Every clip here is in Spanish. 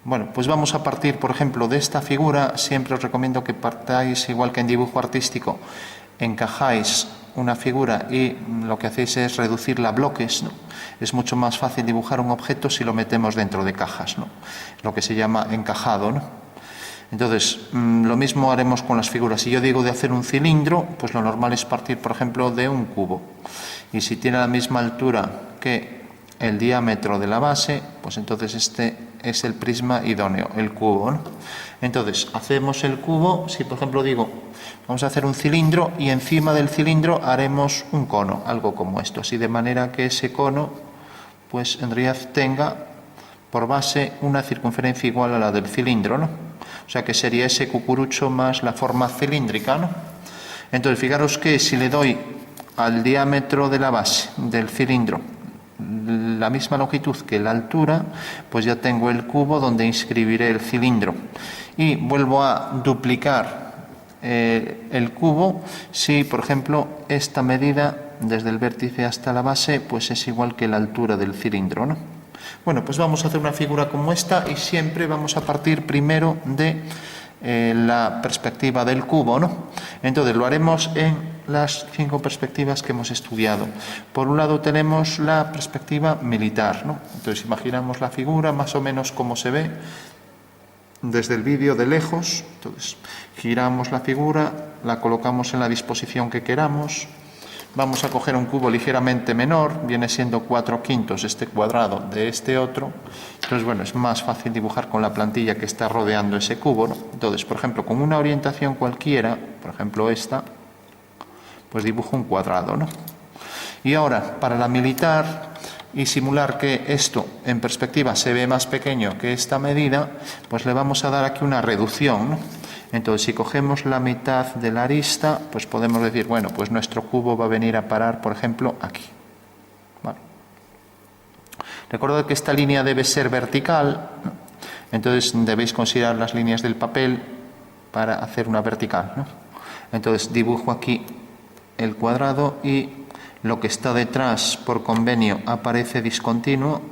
Bueno, pues vamos a partir, por ejemplo, de esta figura. Siempre os recomiendo que partáis, igual que en dibujo artístico, encajáis una figura y lo que hacéis es reducirla a bloques, ¿no? Es mucho más fácil dibujar un objeto si lo metemos dentro de cajas, ¿no? Lo que se llama encajado, ¿no? Entonces, lo mismo haremos con las figuras. Si yo digo de hacer un cilindro, pues lo normal es partir, por ejemplo, de un cubo. Y si tiene la misma altura que el diámetro de la base, pues entonces este es el prisma idóneo, el cubo, ¿no? Entonces, hacemos el cubo. Si, por ejemplo, digo, vamos a hacer un cilindro y encima del cilindro haremos un cono, algo como esto, así de manera que ese cono, pues en realidad tenga por base una circunferencia igual a la del cilindro, ¿no? O sea que sería ese cucurucho más la forma cilíndrica, ¿no? Entonces, fijaros que si le doy al diámetro de la base del cilindro la misma longitud que la altura, pues ya tengo el cubo donde inscribiré el cilindro. Y vuelvo a duplicar el cubo si, por ejemplo, esta medida desde el vértice hasta la base pues es igual que la altura del cilindro, ¿no? Bueno, pues vamos a hacer una figura como esta y siempre vamos a partir primero de la perspectiva del cubo, ¿no? Entonces lo haremos en las 5 perspectivas que hemos estudiado. Por un lado tenemos la perspectiva militar, ¿no? Entonces imaginamos la figura más o menos como se ve desde el vídeo de lejos. Entonces giramos la figura, la colocamos en la disposición que queramos. Vamos a coger un cubo ligeramente menor, viene siendo 4/5 este cuadrado de este otro. Entonces, bueno, es más fácil dibujar con la plantilla que está rodeando ese cubo, ¿no? Entonces, por ejemplo, con una orientación cualquiera, por ejemplo esta, pues dibujo un cuadrado, ¿no? Y ahora, para la militar, y simular que esto en perspectiva se ve más pequeño que esta medida, pues le vamos a dar aquí una reducción, ¿no? Entonces, si cogemos la mitad de la arista, pues podemos decir, bueno, pues nuestro cubo va a venir a parar, por ejemplo, aquí. ¿Vale? Recordad que esta línea debe ser vertical, ¿no? Entonces debéis considerar las líneas del papel para hacer una vertical, ¿no? Entonces dibujo aquí el cuadrado y lo que está detrás por convenio aparece discontinuo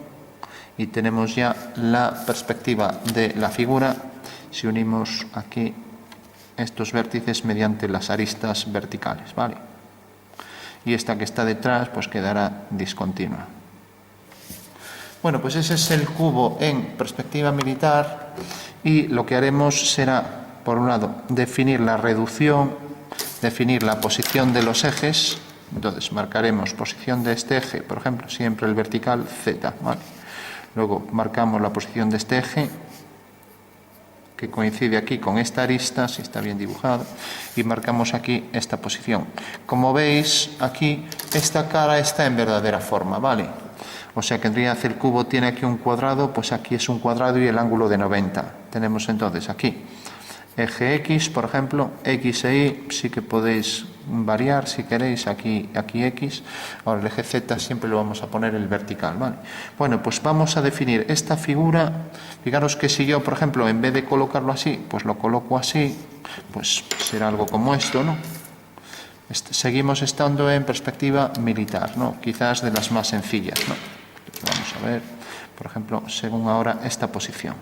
y tenemos ya la perspectiva de la figura si unimos aquí estos vértices mediante las aristas verticales, ¿vale? Y esta que está detrás pues quedará discontinua. Bueno, pues ese es el cubo en perspectiva militar y lo que haremos será, por un lado, definir la reducción, definir la posición de los ejes. Entonces marcaremos posición de este eje, por ejemplo, siempre el vertical Z, ¿vale? Luego marcamos la posición de este eje que coincide aquí con esta arista, si está bien dibujado, y marcamos aquí esta posición. Como veis, aquí esta cara está en verdadera forma, ¿vale? O sea que en realidad el cubo tiene aquí un cuadrado, pues aquí es un cuadrado y el ángulo de 90. Tenemos entonces aquí eje X, por ejemplo, X e Y sí que podéis variar si queréis, aquí X. Ahora el eje Z siempre lo vamos a poner el vertical, ¿vale? Bueno, pues vamos a definir esta figura. Fijaros que si yo, por ejemplo, en vez de colocarlo así, pues lo coloco así, pues será algo como esto, ¿no? Seguimos estando en perspectiva militar, ¿no? Quizás de las más sencillas, ¿no? Entonces vamos a ver, por ejemplo, según ahora esta posición.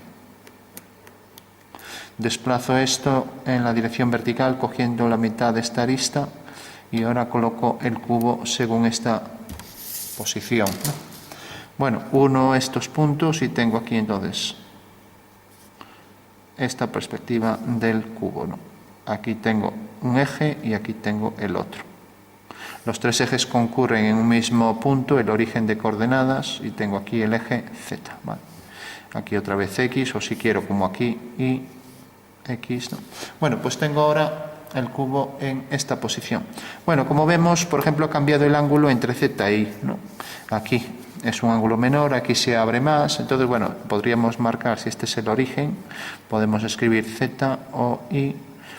Desplazo esto en la dirección vertical cogiendo la mitad de esta arista y ahora coloco el cubo según esta posición, ¿no? Bueno, uno estos puntos y tengo aquí entonces esta perspectiva del cubo, ¿no? Aquí tengo un eje y aquí tengo el otro. Los tres ejes concurren en un mismo punto, el origen de coordenadas, y tengo aquí el eje Z, ¿vale? Aquí otra vez X, o si quiero como aquí, Y X, ¿no? Bueno, pues tengo ahora el cubo en esta posición. Bueno, como vemos, por ejemplo, ha cambiado el ángulo entre Z y Y, ¿no? Aquí es un ángulo menor, aquí se abre más. Entonces, bueno, podríamos marcar, si este es el origen, podemos escribir Z o Y,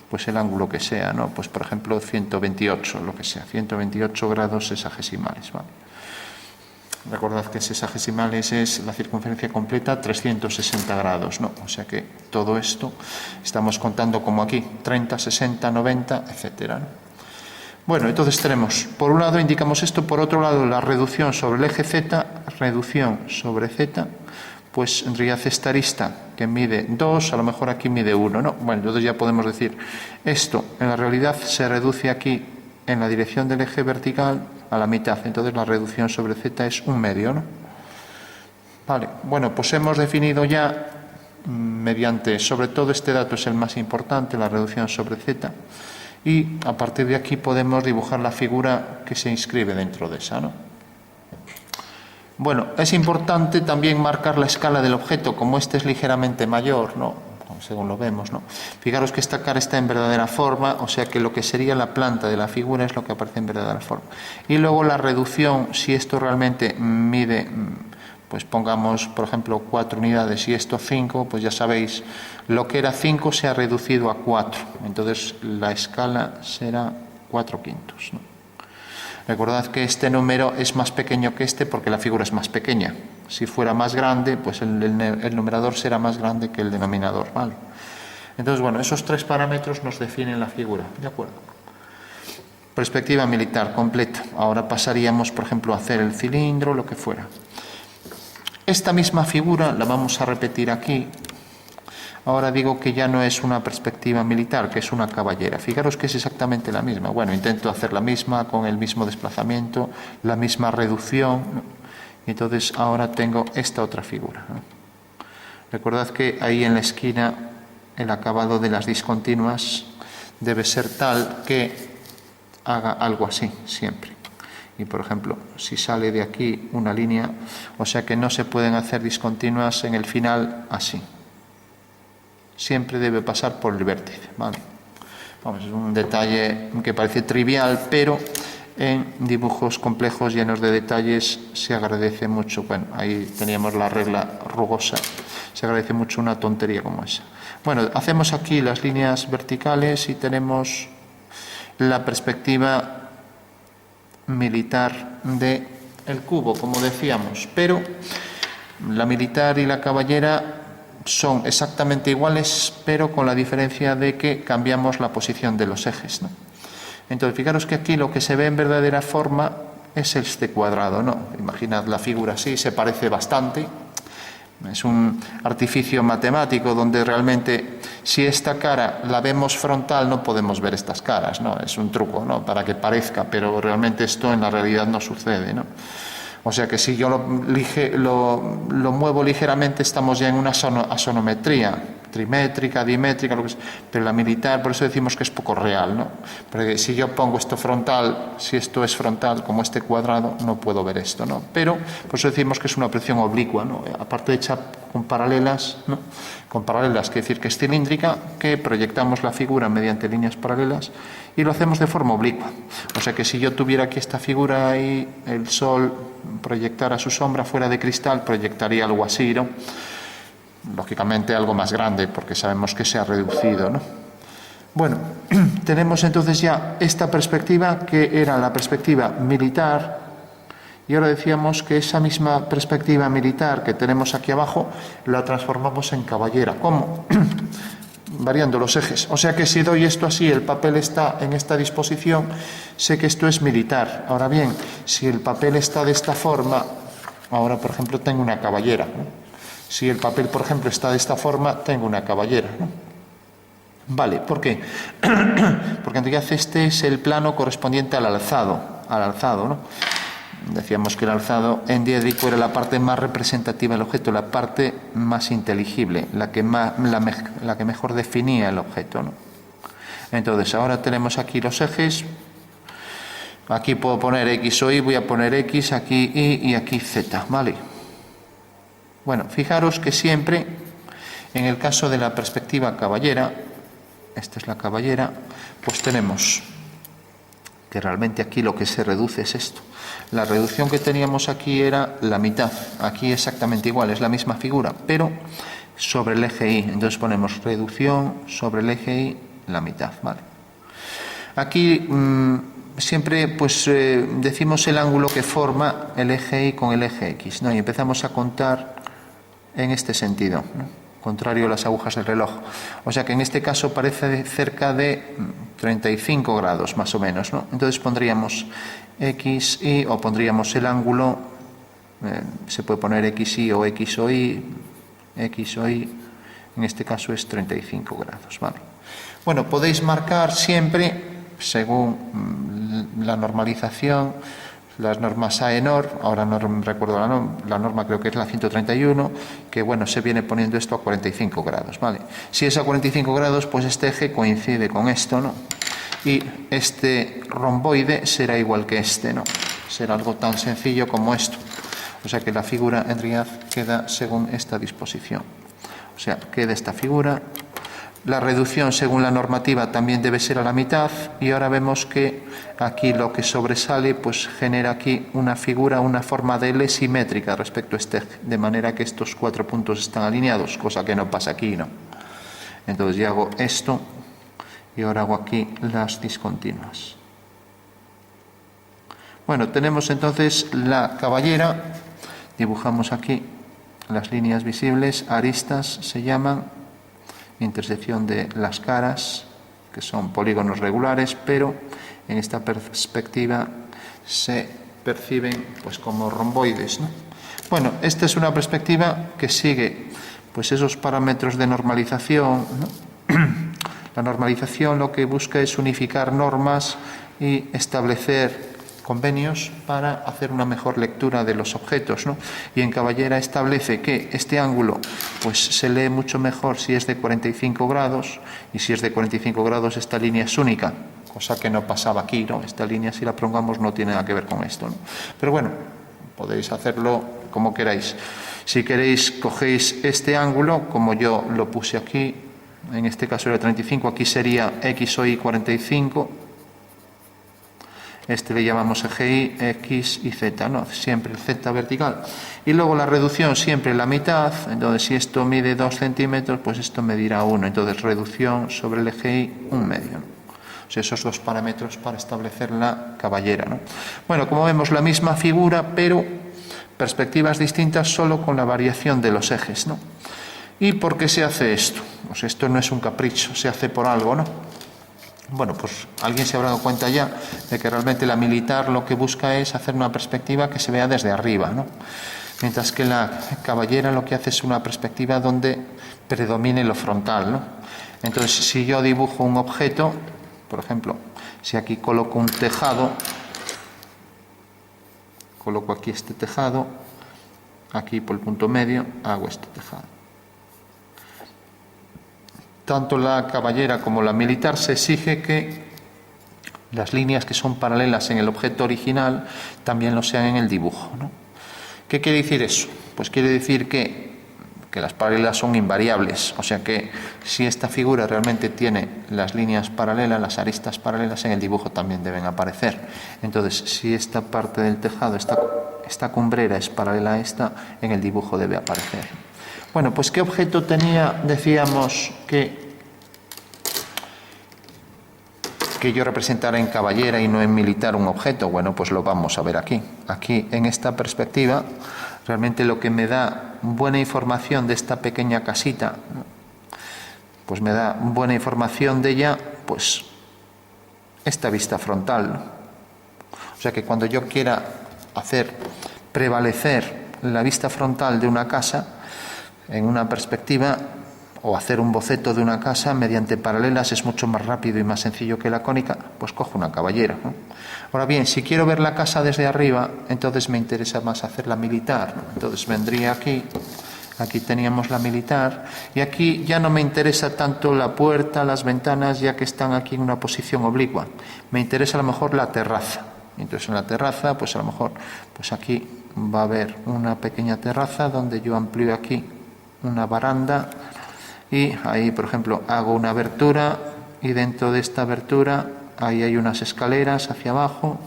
pues el ángulo que sea, ¿no? Pues, por ejemplo, 128, lo que sea, 128 grados sexagesimales, ¿vale? Recordad que sexagesimales es la circunferencia completa 360 grados, ¿no? O sea que todo esto estamos contando como aquí, 30, 60, 90, etcétera, ¿no? Bueno, entonces tenemos, por un lado indicamos esto, por otro lado la reducción sobre el eje Z, reducción sobre Z, pues en realidad esta arista que mide 2, a lo mejor aquí mide 1, ¿no? Bueno, entonces ya podemos decir, esto en la realidad se reduce aquí en la dirección del eje vertical a la mitad, entonces la reducción sobre z es 1/2, ¿no? Vale, bueno, pues hemos definido ya mediante, sobre todo este dato es el más importante, la reducción sobre z, y a partir de aquí podemos dibujar la figura que se inscribe dentro de esa, ¿no? Bueno, es importante también marcar la escala del objeto, como este es ligeramente mayor, ¿no? Según lo vemos, ¿no? Fijaros que esta cara está en verdadera forma, o sea que lo que sería la planta de la figura es lo que aparece en verdadera forma. Y luego la reducción, si esto realmente mide, pues pongamos, por ejemplo, 4 unidades y esto 5, pues ya sabéis, lo que era 5 se ha reducido a 4. Entonces la escala será 4/5, ¿no? Recordad que este número es más pequeño que este porque la figura es más pequeña. Si fuera más grande, pues el numerador será más grande que el denominador, ¿vale? Entonces, bueno, esos 3 parámetros nos definen la figura, ¿de acuerdo? Perspectiva militar completa. Ahora pasaríamos, por ejemplo, a hacer el cilindro, lo que fuera. Esta misma figura la vamos a repetir aquí. Ahora digo que ya no es una perspectiva militar, que es una caballera. Fijaros que es exactamente la misma. Bueno, intento hacer la misma, con el mismo desplazamiento, la misma reducción, ¿no? Y entonces ahora tengo esta otra figura, ¿no? Recordad que ahí en la esquina el acabado de las discontinuas debe ser tal que haga algo así, siempre. Y por ejemplo, si sale de aquí una línea, o sea que no se pueden hacer discontinuas en el final así. Siempre debe pasar por el vértice, ¿vale? Vamos, es un detalle que parece trivial, pero en dibujos complejos llenos de detalles se agradece mucho. Bueno, ahí teníamos la regla rugosa. Se agradece mucho una tontería como esa. Bueno, hacemos aquí las líneas verticales y tenemos la perspectiva militar del cubo, como decíamos. Pero la militar y la caballera son exactamente iguales, pero con la diferencia de que cambiamos la posición de los ejes, ¿no? Entonces, fijaros que aquí lo que se ve en verdadera forma es este cuadrado, ¿no? Imaginad la figura así, se parece bastante. Es un artificio matemático donde realmente, si esta cara la vemos frontal, no podemos ver estas caras, ¿no? Es un truco, ¿no? Para que parezca, pero realmente esto en la realidad no sucede, ¿no? O sea que si yo lo muevo ligeramente, estamos ya en una asonometría, trimétrica, dimétrica, lo que sea. Pero la militar, por eso decimos que es poco real, ¿no? Porque si yo pongo esto frontal, si esto es frontal, como este cuadrado, no puedo ver esto, ¿no? Pero por eso decimos que es una proyección oblicua, ¿no? Aparte hecha con paralelas, ¿no? Con paralelas, quiere decir que es cilíndrica, que proyectamos la figura mediante líneas paralelas y lo hacemos de forma oblicua. O sea que si yo tuviera aquí esta figura y el sol proyectara su sombra fuera de cristal, proyectaría algo así, ¿no? Lógicamente algo más grande, porque sabemos que se ha reducido, ¿no? Bueno, tenemos entonces ya esta perspectiva, que era la perspectiva militar, y ahora decíamos que esa misma perspectiva militar que tenemos aquí abajo, la transformamos en caballera. ¿Cómo? Variando los ejes. O sea que si doy esto así, el papel está en esta disposición, sé que esto es militar. Ahora bien, si el papel está de esta forma, ahora por ejemplo tengo una caballera, ¿no? Si el papel, por ejemplo, está de esta forma, tengo una caballera, ¿no? Vale, ¿por qué? Porque en realidad este es el plano correspondiente al alzado, ¿no? Decíamos que el alzado en diédrico era la parte más representativa del objeto, la parte más inteligible, la que mejor definía el objeto, ¿no? Entonces, ahora tenemos aquí los ejes. Aquí puedo poner X o Y, voy a poner X, aquí Y y aquí Z, ¿vale? Bueno, fijaros que siempre, en el caso de la perspectiva caballera, esta es la caballera, pues tenemos que realmente aquí lo que se reduce es esto. La reducción que teníamos aquí era la mitad, aquí exactamente igual, es la misma figura, pero sobre el eje Y. Entonces ponemos reducción sobre el eje Y, la mitad, ¿vale? Aquí siempre pues decimos el ángulo que forma el eje Y con el eje X, ¿no? Y empezamos a contar en este sentido, ¿no? Contrario a las agujas del reloj. O sea que en este caso parece cerca de 35 grados más o menos, ¿no? Entonces pondríamos X, Y, o pondríamos el ángulo Se puede poner XY o X o Y, X o Y, en este caso es 35 grados, ¿vale? Bueno, podéis marcar siempre, según la normalización, las normas AENOR, ahora no recuerdo la norma, creo que es la 131, que bueno, se viene poniendo esto a 45 grados, ¿vale? Si es a 45 grados, pues este eje coincide con esto, ¿no? Y este romboide será igual que este, ¿no? Será algo tan sencillo como esto. O sea que la figura en realidad queda según esta disposición. O sea, queda esta figura. La reducción según la normativa también debe ser a la mitad, y ahora vemos que aquí lo que sobresale pues genera aquí una figura, una forma de L simétrica respecto a este eje, de manera que estos 4 puntos están alineados, cosa que no pasa aquí, ¿no? Entonces ya hago esto y ahora hago aquí las discontinuas. Bueno, tenemos entonces la caballera, dibujamos aquí las líneas visibles, aristas se llaman, intersección de las caras, que son polígonos regulares, pero en esta perspectiva se perciben pues como romboides, ¿no? Bueno, esta es una perspectiva que sigue pues esos parámetros de normalización, ¿no? La normalización lo que busca es unificar normas y establecer convenios para hacer una mejor lectura de los objetos, ¿no? Y en Caballera establece que este ángulo pues se lee mucho mejor si es de 45 grados, y si es de 45 grados esta línea es única, cosa que no pasaba aquí, ¿no? Esta línea, si la prolongamos, no tiene nada que ver con esto, ¿no? Pero bueno, podéis hacerlo como queráis. Si queréis, cogéis este ángulo, como yo lo puse aquí, en este caso era 35, aquí sería X o Y 45, este le llamamos eje Y, X y Z, ¿no? Siempre el Z vertical. Y luego la reducción siempre la mitad, entonces si esto mide 2 centímetros, pues esto medirá 1, entonces reducción sobre el eje Y 1 medio, ¿no? O sea, esos 2 parámetros para establecer la caballera, ¿no? Bueno, como vemos, la misma figura, pero perspectivas distintas solo con la variación de los ejes, ¿no? ¿Y por qué se hace esto? Pues esto no es un capricho, se hace por algo, ¿no? Bueno, pues alguien se habrá dado cuenta ya de que realmente la militar lo que busca es hacer una perspectiva que se vea desde arriba, ¿no? Mientras que la caballera lo que hace es una perspectiva donde predomine lo frontal, ¿no? Entonces, si yo dibujo un objeto, por ejemplo, si aquí coloco un tejado, coloco aquí este tejado, aquí por el punto medio hago este tejado. Tanto la caballera como la militar se exige que las líneas que son paralelas en el objeto original también lo sean en el dibujo, ¿no? ¿Qué quiere decir eso? Pues quiere decir que las paralelas son invariables, o sea que si esta figura realmente tiene las líneas paralelas, las aristas paralelas, en el dibujo también deben aparecer. Entonces, si esta parte del tejado, esta cumbrera es paralela a esta, en el dibujo debe aparecer. Bueno, pues ¿qué objeto tenía, decíamos, que yo representara en caballera y no en militar un objeto? Bueno, pues lo vamos a ver aquí. Aquí, en esta perspectiva, realmente lo que me da buena información de esta pequeña casita, pues me da buena información de ella, pues esta vista frontal, ¿no? O sea que cuando yo quiera hacer prevalecer la vista frontal de una casa en una perspectiva, o hacer un boceto de una casa mediante paralelas, es mucho más rápido y más sencillo que la cónica, pues cojo una caballera, ¿no? Ahora bien, si quiero ver la casa desde arriba, entonces me interesa más hacer la militar, ¿no? Entonces vendría aquí teníamos la militar, y aquí ya no me interesa tanto la puerta, las ventanas, ya que están aquí en una posición oblicua. Me interesa a lo mejor la terraza. Entonces en la terraza, pues a lo mejor, pues aquí va a haber una pequeña terraza donde yo amplío aquí una baranda, y ahí, por ejemplo, hago una abertura, y dentro de esta abertura ahí hay unas escaleras hacia abajo.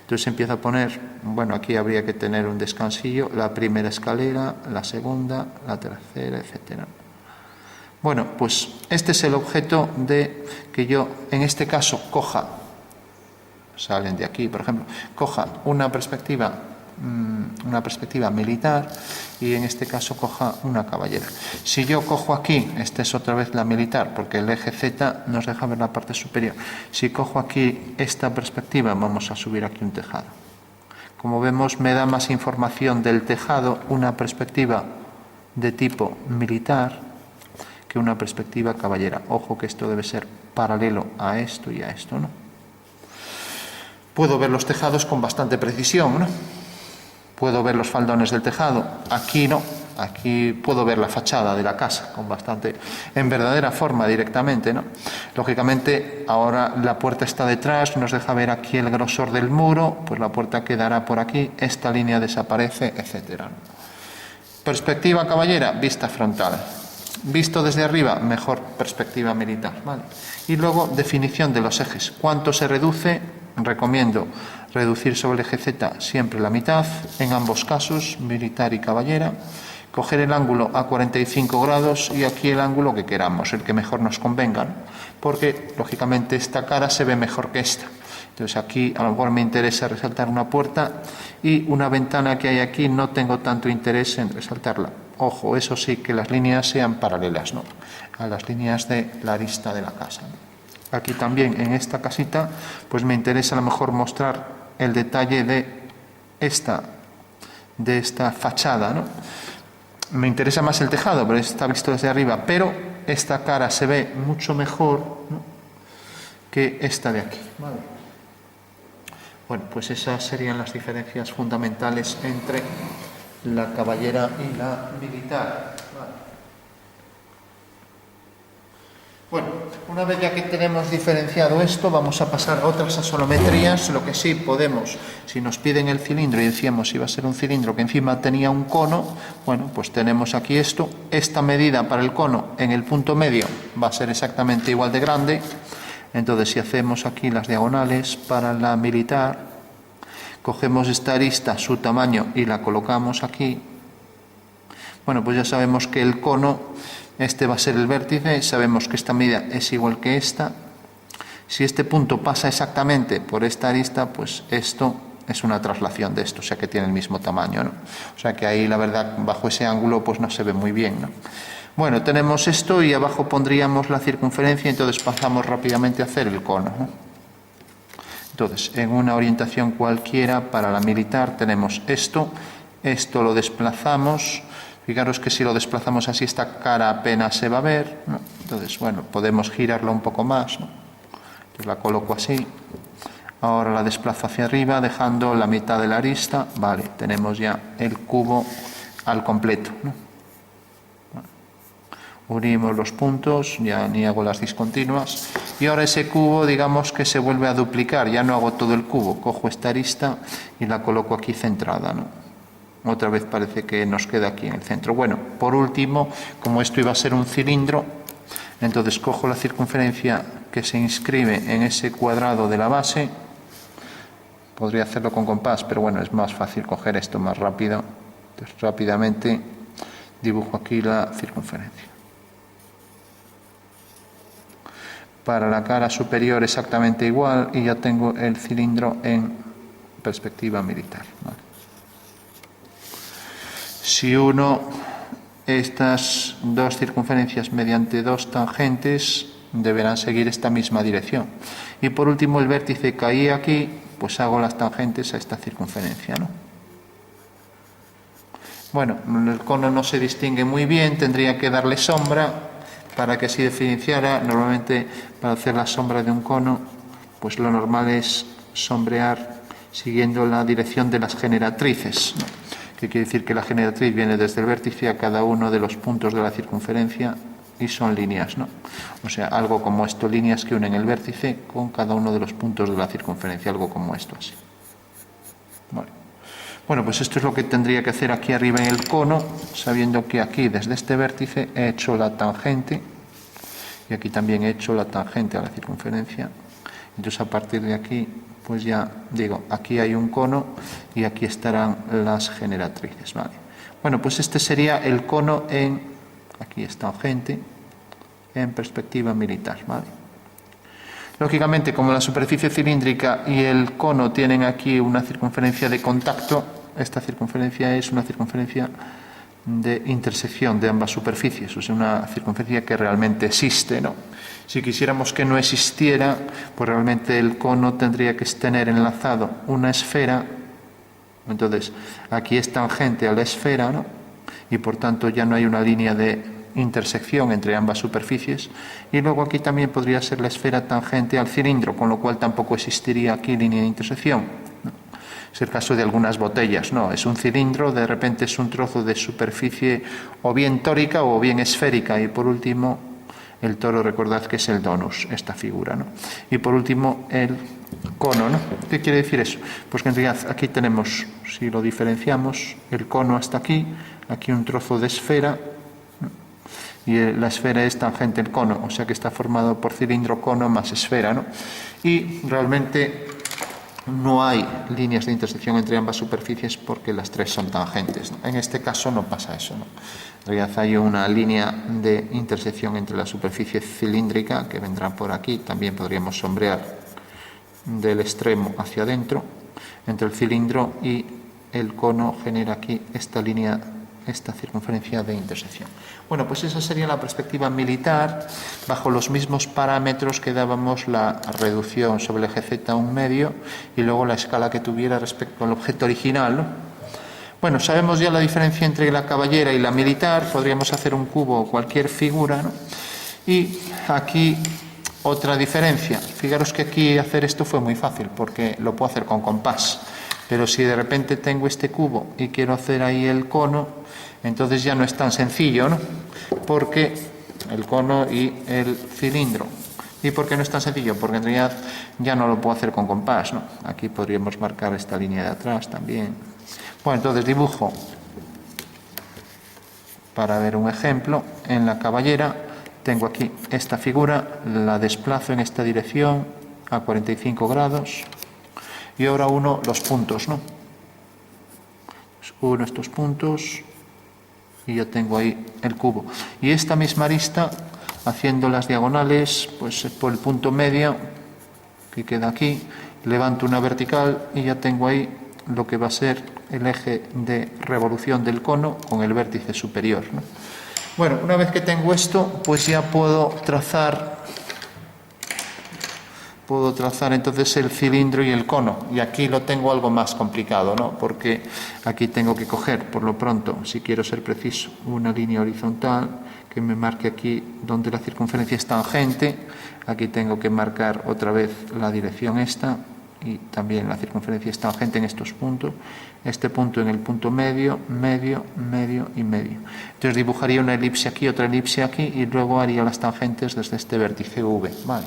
Entonces empiezo a poner, bueno, aquí habría que tener un descansillo, la primera escalera, la segunda, la tercera, etcétera. Bueno, pues este es el objeto de que yo, en este caso, coja, salen de aquí, por ejemplo, coja una perspectiva militar, y en este caso coja una caballera. Si yo cojo aquí, esta es otra vez la militar, porque el eje Z nos deja ver la parte superior. Si cojo aquí esta perspectiva, vamos a subir aquí un tejado. como vemos, me da más información del tejado una perspectiva de tipo militar que una perspectiva caballera. Ojo que esto debe ser paralelo a esto y a esto, ¿no? Puedo ver los tejados con bastante precisión, ¿no? Puedo ver los faldones del tejado. Aquí no. Aquí puedo ver la fachada de la casa con bastante, en verdadera forma directamente, ¿no? Lógicamente, ahora la puerta está detrás, nos deja ver aquí el grosor del muro, pues la puerta quedará por aquí, esta línea desaparece, etcétera, ¿no? Perspectiva caballera, vista frontal. Visto desde arriba, mejor perspectiva militar, ¿vale? Y luego, definición de los ejes. ¿Cuánto se reduce? Recomiendo reducir sobre el eje Z siempre la mitad, en ambos casos, militar y caballera. Coger el ángulo a 45 grados y aquí el ángulo que queramos, el que mejor nos convenga, ¿no? Porque, lógicamente, esta cara se ve mejor que esta. Entonces aquí a lo mejor me interesa resaltar una puerta y una ventana que hay aquí no tengo tanto interés en resaltarla. Ojo, eso sí, que las líneas sean paralelas, ¿no?, a las líneas de la arista de la casa, ¿no? Aquí también en esta casita pues me interesa a lo mejor mostrar el detalle de esta fachada, ¿no? Me interesa más el tejado, pero está visto desde arriba, pero esta cara se ve mucho mejor, ¿no?, que esta de aquí, ¿vale? Bueno, pues esas serían las diferencias fundamentales entre la caballera y la militar. Vale. Bueno, una vez ya que tenemos diferenciado esto, vamos a pasar a otras axonometrías. Lo que sí podemos, si nos piden el cilindro y decíamos si va a ser un cilindro que encima tenía un cono, bueno, pues tenemos aquí esto. Esta medida para el cono en el punto medio va a ser exactamente igual de grande. Entonces, si hacemos aquí las diagonales para la militar, cogemos esta arista, su tamaño, y la colocamos aquí, bueno, pues ya sabemos que el cono, este va a ser el vértice, sabemos que esta medida es igual que esta. Si este punto pasa exactamente por esta arista, pues esto es una traslación de esto, o sea que tiene el mismo tamaño, ¿no? O sea que ahí, la verdad, bajo ese ángulo, pues no se ve muy bien, ¿no? Bueno, tenemos esto y abajo pondríamos la circunferencia, entonces pasamos rápidamente a hacer el cono, ¿no? Entonces, en una orientación cualquiera para la militar tenemos esto lo desplazamos. Fijaros que si lo desplazamos así, esta cara apenas se va a ver, ¿no? Entonces, bueno, podemos girarla un poco más, ¿no? Entonces la coloco así. Ahora la desplazo hacia arriba, dejando la mitad de la arista. Vale, tenemos ya el cubo al completo, ¿no? Unimos los puntos, ya ni hago las discontinuas. Y ahora ese cubo, digamos que se vuelve a duplicar. Ya no hago todo el cubo, cojo esta arista y la coloco aquí centrada, ¿no? Otra vez parece que nos queda aquí en el centro. Bueno, por último, como esto iba a ser un cilindro, entonces cojo la circunferencia que se inscribe en ese cuadrado de la base. Podría hacerlo con compás, pero bueno, es más fácil coger esto más rápido. Entonces rápidamente dibujo aquí la circunferencia. Para la cara superior exactamente igual y ya tengo el cilindro en perspectiva militar, ¿vale? Si uno estas dos circunferencias mediante dos tangentes, deberán seguir esta misma dirección. Y por último, el vértice caía aquí, pues hago las tangentes a esta circunferencia, ¿no? Bueno, el cono no se distingue muy bien, tendría que darle sombra para que así diferenciara. Normalmente, para hacer la sombra de un cono, pues lo normal es sombrear siguiendo la dirección de las generatrices, ¿no? Que quiere decir que la generatriz viene desde el vértice a cada uno de los puntos de la circunferencia y son líneas, ¿no? O sea, algo como esto, líneas que unen el vértice con cada uno de los puntos de la circunferencia, algo como esto, así. Bueno, pues esto es lo que tendría que hacer aquí arriba en el cono, sabiendo que aquí desde este vértice he hecho la tangente y aquí también he hecho la tangente a la circunferencia. Entonces, a partir de aquí, pues ya digo, aquí hay un cono y aquí estarán las generatrices, ¿vale? Bueno, pues este sería el cono aquí es tangente, en perspectiva militar, ¿vale? Lógicamente, como la superficie cilíndrica y el cono tienen aquí una circunferencia de contacto, esta circunferencia es una circunferencia de intersección de ambas superficies, o sea, una circunferencia que realmente existe, ¿no? Si quisiéramos que no existiera, pues realmente el cono tendría que tener enlazado una esfera Entonces, aquí es tangente a la esfera, ¿no? Y por tanto ya no hay una línea de intersección entre ambas superficies. Y luego aquí también podría ser la esfera tangente al cilindro, con lo cual tampoco existiría aquí línea de intersección, ¿no? Es el caso de algunas botellas, no, es un cilindro, de repente es un trozo de superficie o bien tórica o bien esférica. Y por último, el toro, recordad que es el donus, esta figura, ¿no? Y por último, el cono, ¿no? ¿Qué quiere decir eso? Pues que en realidad aquí tenemos, si lo diferenciamos, el cono hasta aquí un trozo de esfera, ¿no? Y la esfera es tangente al cono, o sea que está formado por cilindro, cono más esfera, ¿no? Y realmente no hay líneas de intersección entre ambas superficies porque las tres son tangentes, ¿no? En este caso no pasa eso, ¿no? En realidad hay una línea de intersección entre la superficie cilíndrica, que vendrá por aquí, también podríamos sombrear del extremo hacia adentro, entre el cilindro y el cono genera aquí esta línea, esta circunferencia de intersección. Bueno, pues esa sería la perspectiva militar, bajo los mismos parámetros que dábamos la reducción sobre el eje Z a un medio y luego la escala que tuviera respecto al objeto original, ¿no? Bueno, sabemos ya la diferencia entre la caballera y la militar, podríamos hacer un cubo o cualquier figura, ¿no? Y aquí otra diferencia, fijaros que aquí hacer esto fue muy fácil porque lo puedo hacer con compás, pero si de repente tengo este cubo y quiero hacer ahí el cono, entonces ya no es tan sencillo, ¿no? Porque el cono y el cilindro. ¿Y por qué no es tan sencillo? Porque en realidad ya no lo puedo hacer con compás, ¿no? Aquí podríamos marcar esta línea de atrás también. Bueno, entonces dibujo, para ver un ejemplo, en la caballera tengo aquí esta figura, la desplazo en esta dirección a 45 grados y ahora uno los puntos, ¿no? Uno estos puntos y ya tengo ahí el cubo. Y esta misma arista, haciendo las diagonales, pues por el punto medio, que queda aquí, levanto una vertical y ya tengo ahí lo que va a ser el eje de revolución del cono con el vértice superior, ¿no? Bueno, una vez que tengo esto, pues ya puedo trazar entonces el cilindro y el cono. Y aquí lo tengo algo más complicado, ¿no? Porque aquí tengo que coger, por lo pronto, si quiero ser preciso, una línea horizontal que me marque aquí donde la circunferencia es tangente. Aquí tengo que marcar otra vez la dirección esta y también la circunferencia es tangente en estos puntos. Este punto en el punto medio, medio, medio y medio. Entonces dibujaría una elipse aquí, otra elipse aquí y luego haría las tangentes desde este vértice V. Vale.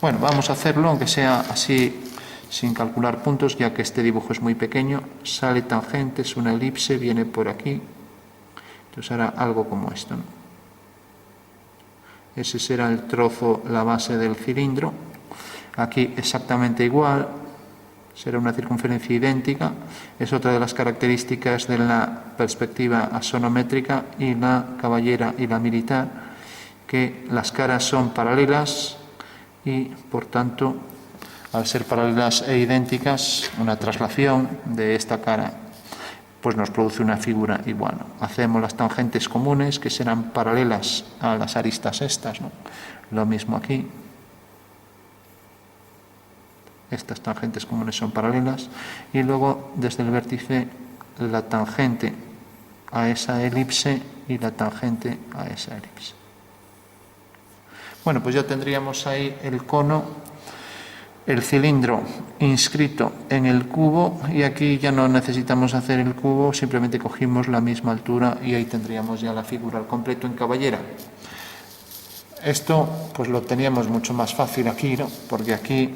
Bueno, vamos a hacerlo, aunque sea así sin calcular puntos, ya que este dibujo es muy pequeño. Sale tangente, es una elipse, viene por aquí. Entonces hará algo como esto, ¿no? Ese será el trozo, la base del cilindro. Aquí exactamente igual, será una circunferencia idéntica. Es otra de las características de la perspectiva axonométrica y la caballera y la militar, que las caras son paralelas y, por tanto, al ser paralelas e idénticas, una traslación de esta cara pues nos produce una figura igual, ¿no? Hacemos las tangentes comunes, que serán paralelas a las aristas estas, ¿no? Lo mismo aquí. Estas tangentes comunes son paralelas. Y luego, desde el vértice, la tangente a esa elipse y la tangente a esa elipse. Bueno, pues ya tendríamos ahí el cono, el cilindro inscrito en el cubo, y aquí ya no necesitamos hacer el cubo, simplemente cogimos la misma altura y ahí tendríamos ya la figura al completo en caballera. Esto pues lo teníamos mucho más fácil aquí, ¿no? Porque aquí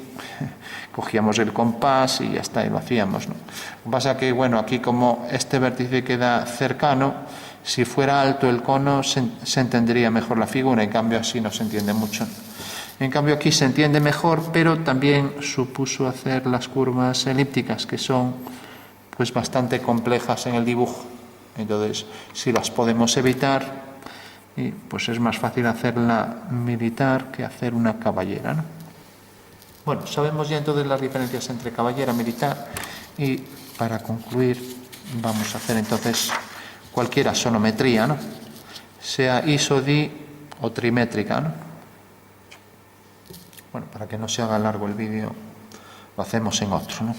cogíamos el compás y ya está, y lo hacíamos, ¿no? Lo que pasa que, bueno, aquí como este vértice queda cercano, si fuera alto el cono se entendería mejor la figura, en cambio así no se entiende mucho. En cambio aquí se entiende mejor, pero también supuso hacer las curvas elípticas, que son pues bastante complejas en el dibujo. Entonces, si las podemos evitar, pues es más fácil hacerla militar que hacer una caballera, ¿no? Bueno, sabemos ya entonces las diferencias entre caballera y militar, y para concluir vamos a hacer entonces cualquier axonometría, ¿no? Sea iso, di o trimétrica, ¿no? Bueno, para que no se haga largo el vídeo, lo hacemos en otro, ¿no?